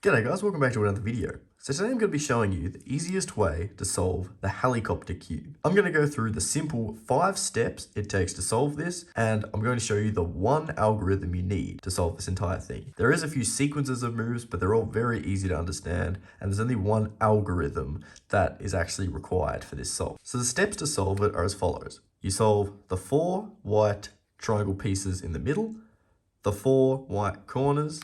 G'day guys, welcome back to another video. So today I'm going to be showing you the easiest way to solve the helicopter cube. I'm going to go through the simple 5 steps it takes to solve this, and I'm going to show you the one algorithm you need to solve this entire thing. There is a few sequences of moves, but they're all very easy to understand, and there's only one algorithm that is actually required for this solve. So the steps to solve it are as follows. You solve the 4 white triangle pieces in the middle, the 4 white corners,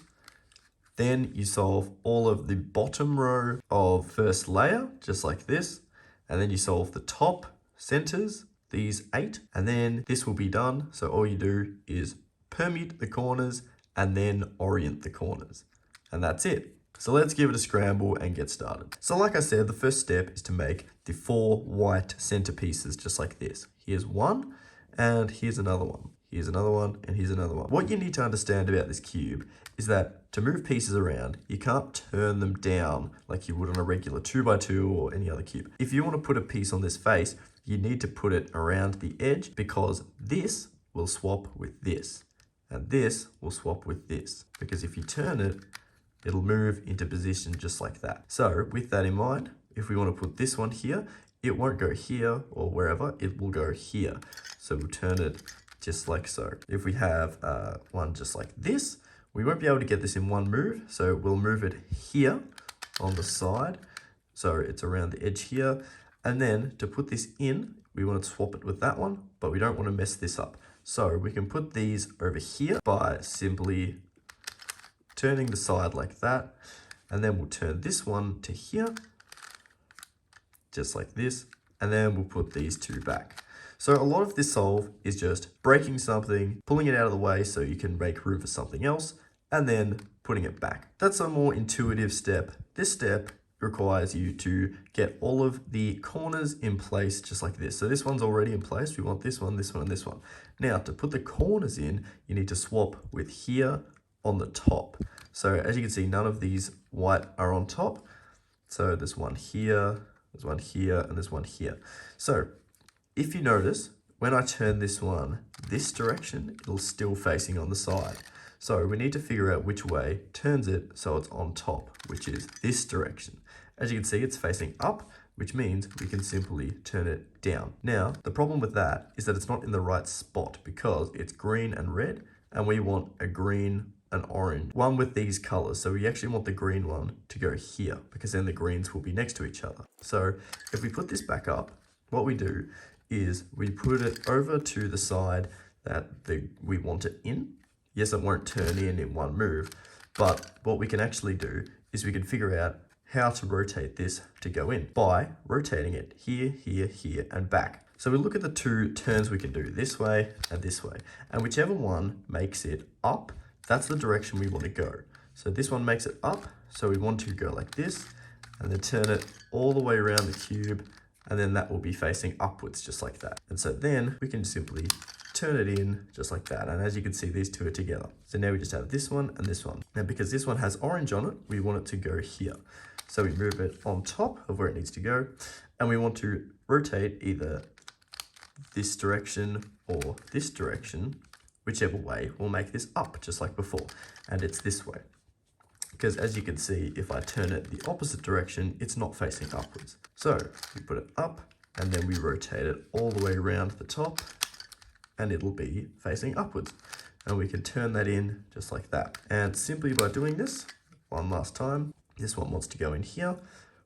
then you solve all of the bottom row of first layer, just like this. And then you solve the top centers, these 8. And then this will be done. So all you do is permute the corners and then orient the corners. And that's it. So let's give it a scramble and get started. So like I said, the first step is to make the 4 white centerpieces just like this. Here's one, and here's another one. Here's another one, and here's another one. What you need to understand about this cube is that to move pieces around, you can't turn them down like you would on a regular 2x2 or any other cube. If you want to put a piece on this face, you need to put it around the edge because this will swap with this, and this will swap with this. Because if you turn it, it'll move into position just like that. So with that in mind, if we want to put this one here, it won't go here or wherever, it will go here. So we'll turn it just like so. If we have one just like this, we won't be able to get this in one move. So we'll move it here on the side. So it's around the edge here. And then to put this in, we want to swap it with that one, but we don't want to mess this up. So we can put these over here by simply turning the side like that. And then we'll turn this one to here, just like this. And then we'll put these two back. So a lot of this solve is just breaking something, pulling it out of the way so you can make room for something else, and then putting it back. That's a more intuitive step. This step requires you to get all of the corners in place just like this. So this one's already in place. We want this one, this one, and this one. Now to put the corners in, you need to swap with here on the top. So as you can see, none of these white are on top. So there's one here, there's one here, and there's one here. So if you notice, when I turn this one this direction, it'll still facing on the side. So we need to figure out which way turns it so it's on top, which is this direction. As you can see, it's facing up, which means we can simply turn it down. Now, the problem with that is that it's not in the right spot because it's green and red, and we want a green and orange, one with these colors. So we actually want the green one to go here because then the greens will be next to each other. So if we put this back up, what we do is we put it over to the side that we want it in. Yes, it won't turn in one move, but what we can actually do is we can figure out how to rotate this to go in by rotating it here, here, here, and back. So we look at the 2 turns we can do, this way and this way, and whichever one makes it up, that's the direction we want to go. So this one makes it up, so we want to go like this, and then turn it all the way around the cube, and then that will be facing upwards just like that. And so then we can simply turn it in just like that. And as you can see, these 2 are together. So now we just have this one and this one. Now because this one has orange on it, we want it to go here. So we move it on top of where it needs to go. And we want to rotate either this direction or this direction, whichever way will make this up just like before. And it's this way. Because as you can see, if I turn it the opposite direction, it's not facing upwards. So we put it up and then we rotate it all the way around the top and it'll be facing upwards. And we can turn that in just like that. And simply by doing this, one last time, this one wants to go in here.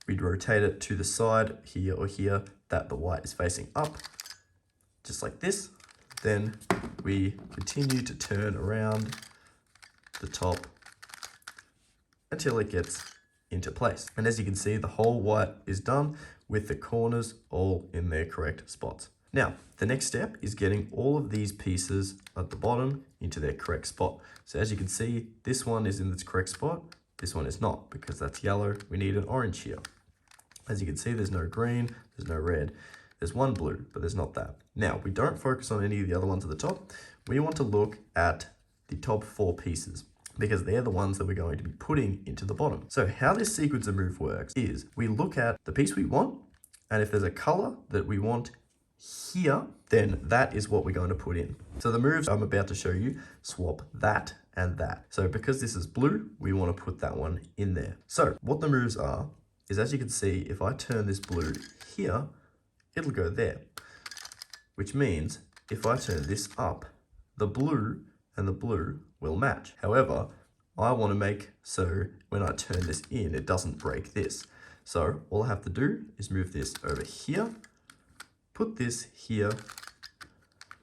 We'd rotate it to the side here or here that the white is facing up, just like this. Then we continue to turn around the top until it gets into place. And as you can see, the whole white is done with the corners all in their correct spots. Now, the next step is getting all of these pieces at the bottom into their correct spot. So as you can see, this one is in its correct spot. This one is not because that's yellow. We need an orange here. As you can see, there's no green, there's no red. There's one blue, but there's not that. Now, we don't focus on any of the other ones at the top. We want to look at the top 4 pieces, because they're the ones that we're going to be putting into the bottom. So how this sequence of move works is we look at the piece we want, and if there's a color that we want here, then that is what we're going to put in. So the moves I'm about to show you swap that and that. So because this is blue, we want to put that one in there. So what the moves are, is as you can see, if I turn this blue here, it'll go there. Which means if I turn this up, the blue and the blue will match. However, I want to make so when I turn this in, it doesn't break this. So all I have to do is move this over here, put this here,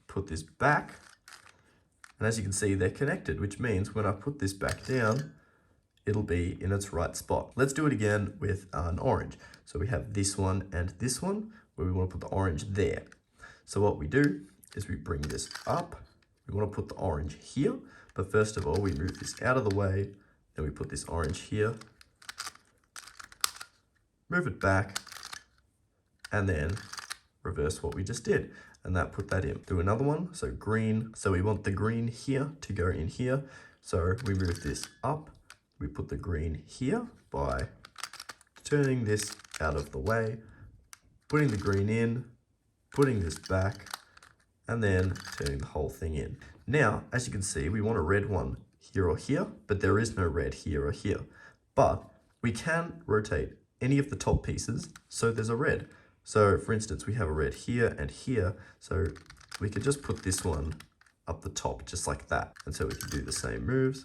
put this back, and as you can see, they're connected, which means when I put this back down, it'll be in its right spot. Let's do it again with an orange. So we have this one and this one, where we want to put the orange there. So what we do is we bring this up. We want to put the orange here, but first of all, we move this out of the way. Then we put this orange here, move it back, and then reverse what we just did. And that put that in. Do another one, so green. So we want the green here to go in here. So we move this up. We put the green here by turning this out of the way, putting the green in, putting this back, and then turning the whole thing in. Now, as you can see, we want a red one here or here, but there is no red here or here. But we can rotate any of the top pieces so there's a red. So for instance, we have a red here and here, so we could just put this one up the top just like that. And so we can do the same moves,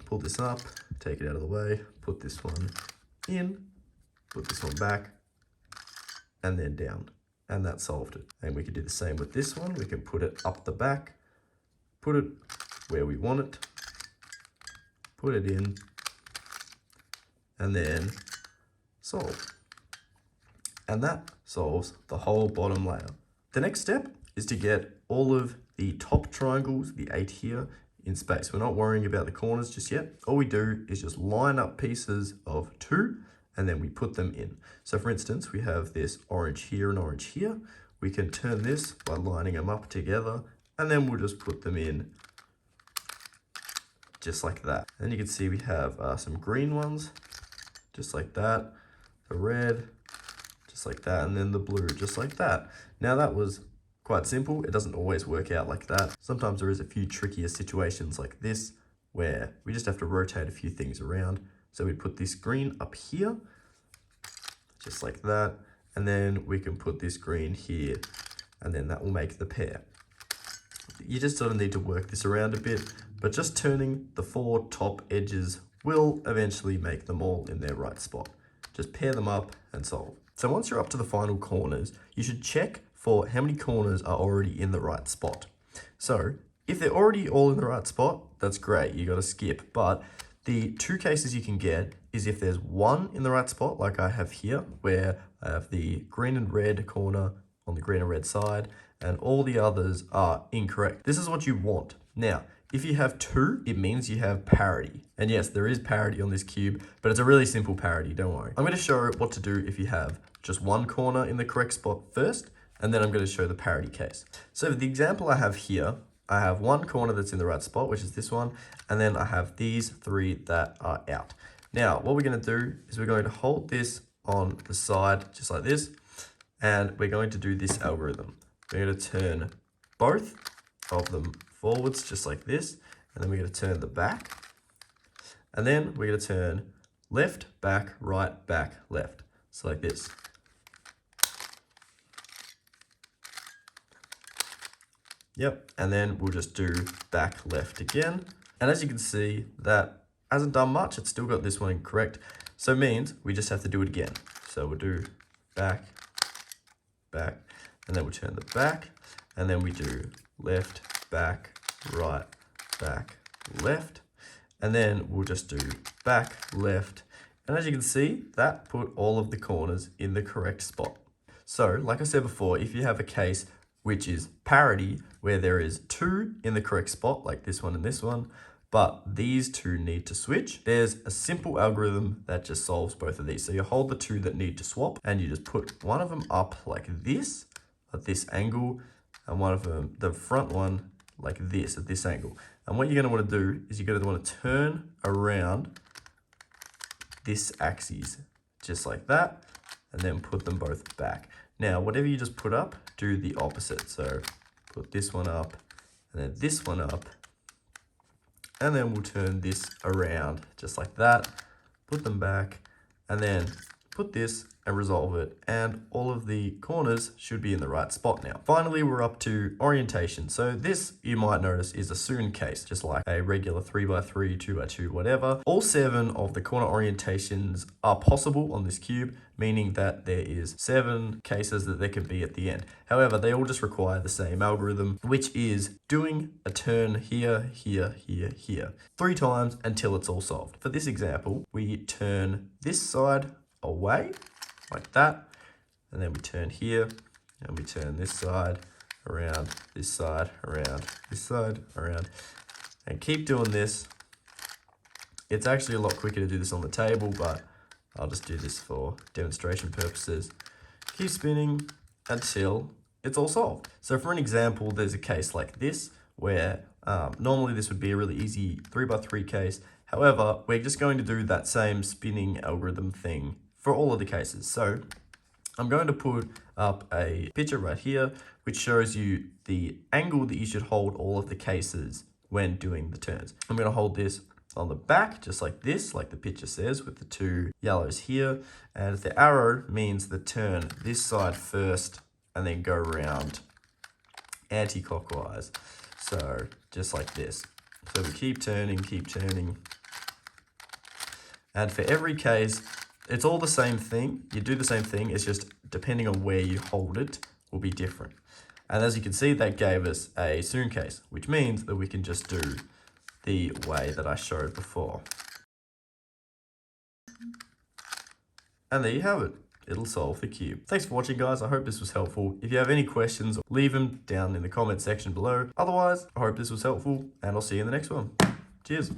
pull this up, take it out of the way, put this one in, put this one back, and then down. And that solved it. And we could do the same with this one. We can put it up the back, put it where we want it, put it in, and then solve. And that solves the whole bottom layer. The next step is to get all of the top triangles, the 8 here, in space. We're not worrying about the corners just yet. All we do is just line up pieces of 2 and then we put them in. So for instance, we have this orange here and orange here. We can turn this by lining them up together, and then we'll just put them in just like that. And you can see we have some green ones, just like that, the red, just like that, and then the blue, just like that. Now that was quite simple. It doesn't always work out like that. Sometimes there is a few trickier situations like this, where we just have to rotate a few things around. So we put this green up here, just like that, and then we can put this green here, and then that will make the pair. You just sort of need to work this around a bit, but just turning the 4 top edges will eventually make them all in their right spot. Just pair them up and solve. So once you're up to the final corners, you should check for how many corners are already in the right spot. So if they're already all in the right spot, that's great, you gotta skip. But the 2 cases you can get is if there's one in the right spot, like I have here, where I have the green and red corner on the green and red side, and all the others are incorrect. This is what you want. Now, if you have 2, it means you have parity. And yes, there is parity on this cube, but it's a really simple parity, don't worry. I'm gonna show what to do if you have just one corner in the correct spot first, and then I'm gonna show the parity case. So for the example I have here, I have one corner that's in the right spot, which is this one, and then I have these 3 that are out. Now, what we're gonna do is we're going to hold this on the side, just like this, and we're going to do this algorithm. We're gonna turn both of them forwards, just like this, and then we're gonna turn the back, and then we're gonna turn left, back, right, back, left. So like this. Yep, and then we'll just do back left again. And as you can see, that hasn't done much. It's still got this one incorrect. So it means we just have to do it again. So we'll do back, back, and then we'll turn the back, and then we do left, back, right, back, left, and then we'll just do back, left. And as you can see, that put all of the corners in the correct spot. So like I said before, if you have a case which is parity, where there is 2 in the correct spot, like this one and this one, but these 2 need to switch, there's a simple algorithm that just solves both of these. So you hold the 2 that need to swap, and you just put one of them up like this, at this angle, and one of them, the front one, like this, at this angle. And what you're gonna wanna do is you're gonna wanna turn around this axis, just like that, and then put them both back. Now, whatever you just put up, do the opposite. So put this one up, and then this one up, and then we'll turn this around just like that, put them back, and then put this and resolve it, and all of the corners should be in the right spot now. Finally, we're up to orientation. So this, you might notice, is a Soon case, just like a regular 3x3, 2x2, whatever. All 7 of the corner orientations are possible on this cube, meaning that there is 7 cases that there can be at the end. However, they all just require the same algorithm, which is doing a turn here, here, here, here, 3 times until it's all solved. For this example, we turn this side away, like that, and then we turn here, and we turn this side around, this side around, this side around, and keep doing this. It's actually a lot quicker to do this on the table, but I'll just do this for demonstration purposes. Keep spinning until it's all solved. So for an example, there's a case like this where normally this would be a really easy 3x3 case. However, we're just going to do that same spinning algorithm thing for all of the cases. So I'm going to put up a picture right here, which shows you the angle that you should hold all of the cases when doing the turns. I'm going to hold this on the back, just like this, like the picture says, with the 2 yellows here. And the arrow means the turn this side first and then go around anti-clockwise. So just like this. So we keep turning. And for every case, it's all the same thing. You do the same thing. It's just depending on where you hold it will be different. And as you can see, that gave us a Soon case, which means that we can just do the way that I showed before. And there you have it. It'll solve the cube. Thanks for watching, guys. I hope this was helpful. If you have any questions, leave them down in the comment section below. Otherwise, I hope this was helpful, and I'll see you in the next one. Cheers.